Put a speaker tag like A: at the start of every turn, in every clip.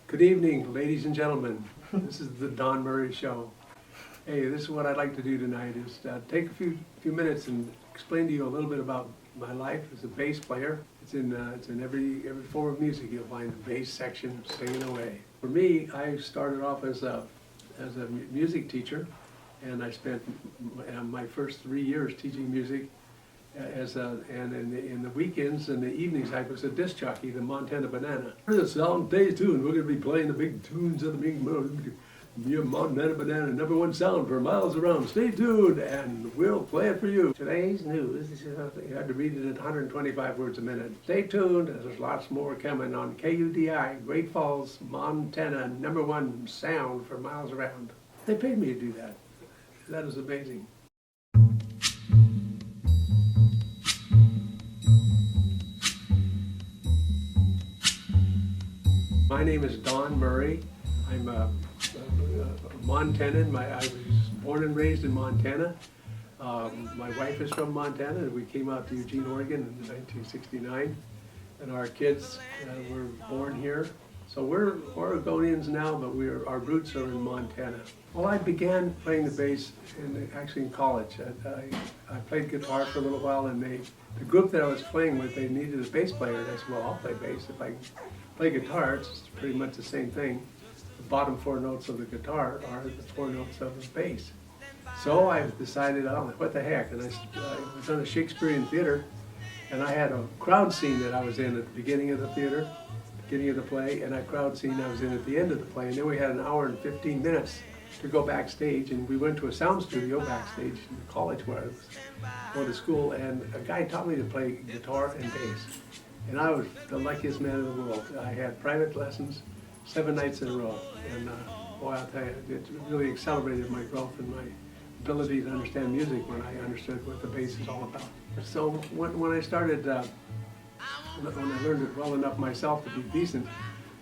A: Good evening, ladies and gentlemen. This is the Don Murray Show. Hey, this is what I'd like to do tonight is take a few minutes and explain to you a little bit about my life as a bass player. It's in every form of music you'll find the bass section singing away. For me, I started off as a music teacher, and I spent my first 3 years teaching music and in the weekends and the evenings I was a disc jockey, the Montana Banana. Here's the sound, stay tuned. We're going to be playing the big tunes of the big Montana Banana, #1 sound for miles around. Stay tuned, and we'll play it for you. Today's news. You had to read it at 125 words a minute. Stay tuned. There's lots more coming on KUDI, Great Falls, Montana, #1 sound for miles around. They paid me to do that. That is amazing. My name is Don Murray. I'm a Montanan. I was born and raised in Montana. My wife is from Montana, and we came out to Eugene, Oregon in 1969. And our kids were born here. So we're Oregonians now, but our roots are in Montana. Well, I began playing the bass actually in college. I played guitar for a little while, and the group that I was playing with, they needed a bass player, and I said, well, I'll play bass. If I play guitar, it's pretty much the same thing. The bottom 4 notes of the guitar are the 4 notes of the bass. So I decided, oh, what the heck, and I was on a Shakespearean theater, and I had a crowd scene that I was in at the beginning of the theater, beginning of the play, and a crowd scene I was in at the end of the play, and then we had an hour and 15 minutes to go backstage, and we went to a sound studio backstage in the college where I was going to school, and a guy taught me to play guitar and bass. And I was the luckiest man in the world. I had private lessons 7 nights in a row, and boy, I'll tell you, it really accelerated my growth and my ability to understand music when I understood what the bass is all about. So when I started, when I learned it well enough myself to be decent,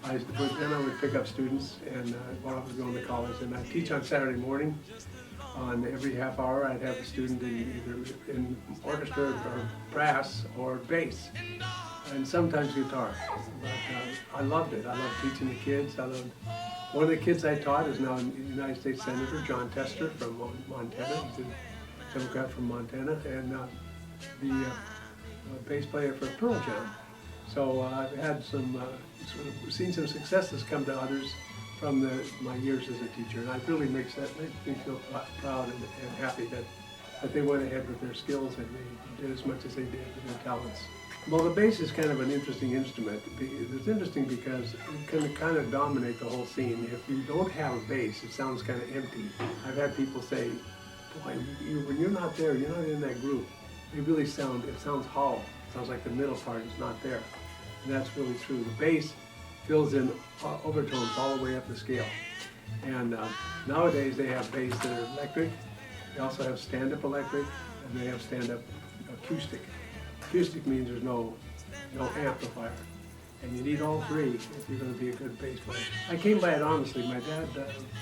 A: then I would pick up students, and while I was going to college, and I teach on Saturday morning. On every half hour, I'd have a student either in orchestra or brass or bass, and sometimes guitar. But I loved it. I loved teaching the kids. One of the kids I taught is now a United States Senator, Jon Tester from Montana. He's a Democrat from Montana, and the bass player for Pearl Jam. So I've had seen some successes come to others from my years as a teacher, and it really makes me feel proud and happy that they went ahead with their skills and they did as much as they did with their talents. Well, the bass is kind of an interesting instrument. It's interesting because it can kind of dominate the whole scene. If you don't have a bass, it sounds kind of empty. I've had people say, boy, when you're not there, you're not in that group, it sounds hollow. It sounds like the middle part is not there. And that's really true. The bass fills in overtones all the way up the scale. And nowadays they have bass that are electric. They also have stand-up electric, and they have stand-up acoustic. Acoustic means there's no amplifier. And you need all 3 if you're going to be a good bass player. I came by it honestly. My dad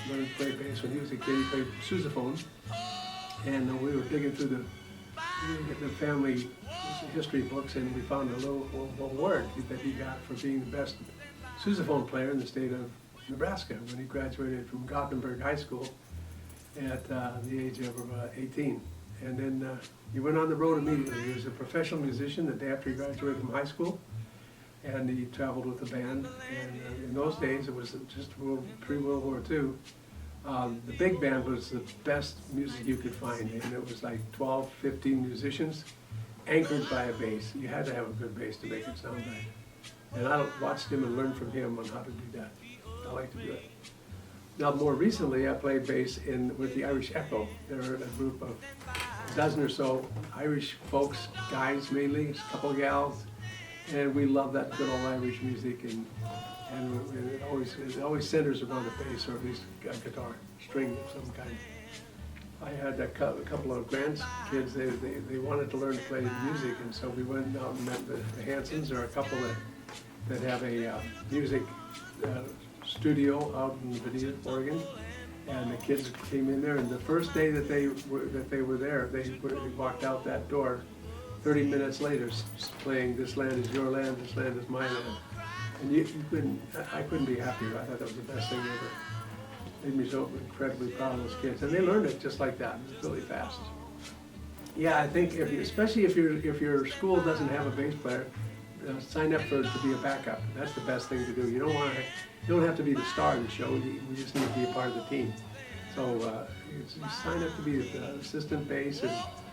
A: learned to play bass when he was a kid. He played sousaphone. And we were digging through the family history books, and we found a little award that he got for being the best sousaphone player in the state of Nebraska when he graduated from Gothenburg High School at the age of 18. And then he went on the road immediately. He was a professional musician the day after he graduated from high school, and he traveled with the band. And in those days, it was just pre-World War II. The big band was the best music you could find, and it was like 12, 15 musicians anchored by a bass. You had to have a good bass to make it sound right. And I watched him and learned from him on how to do that. I like to do it. Now, more recently, I played bass with the Irish Echo. They're a group of a dozen or so Irish folks, guys mainly, a couple of gals, and we love that good old Irish music, and it always centers around a bass or at least a guitar, string of some kind. I had a couple of grandkids. They wanted to learn to play music, and so we went out and met the Hansons, or a couple that have a music studio out in Benita, Oregon, and the kids came in there. And the first day that they were there, they walked out that door 30 minutes later, playing "This Land Is Your Land, This Land Is My Land," And you couldn't, I couldn't be happier. I thought that was the best thing ever. Made me so incredibly proud of those kids, and they learned it just like that, really fast. Yeah, I think especially if your school doesn't have a bass player, sign up to be a backup. That's the best thing to do. You don't have to be the star of the show. You just need to be a part of the team. So you sign up to be the assistant bass and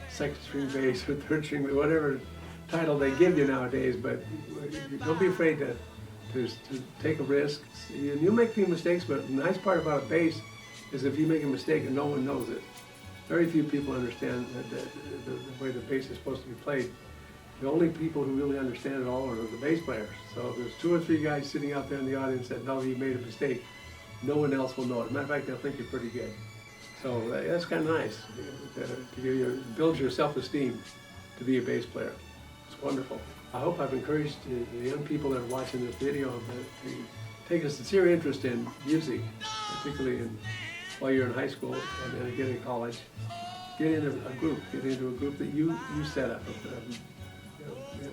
A: second string bass or third string, whatever title they give you nowadays. But don't be afraid to take a risk. You'll make a few mistakes, but the nice part about a bass is if you make a mistake and no one knows it. Very few people understand the way the bass is supposed to be played. The only people who really understand it all are the bass players. So if there's 2 or 3 guys sitting out there in the audience that know you made a mistake, no one else will know it. As a matter of fact, they'll think you're pretty good. So that's kind of nice. Build your self-esteem to be a bass player. It's wonderful. I hope I've encouraged the young people that are watching this video to take a sincere interest in music, particularly while you're in high school and then again in college. Get into a group. Get into a group that you set up.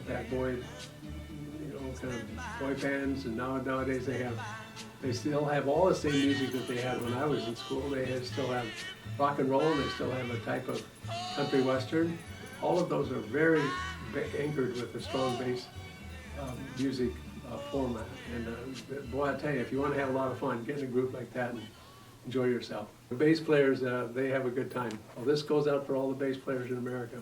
A: Back boy, kind of boy bands, and nowadays they still have all the same music that they had when I was in school. They still have rock and roll. They still have a type of country western. All of those are very anchored with a strong bass music format. And boy, I tell you, if you want to have a lot of fun, get in a group like that and enjoy yourself. The bass players, they have a good time. Well, this goes out for all the bass players in America.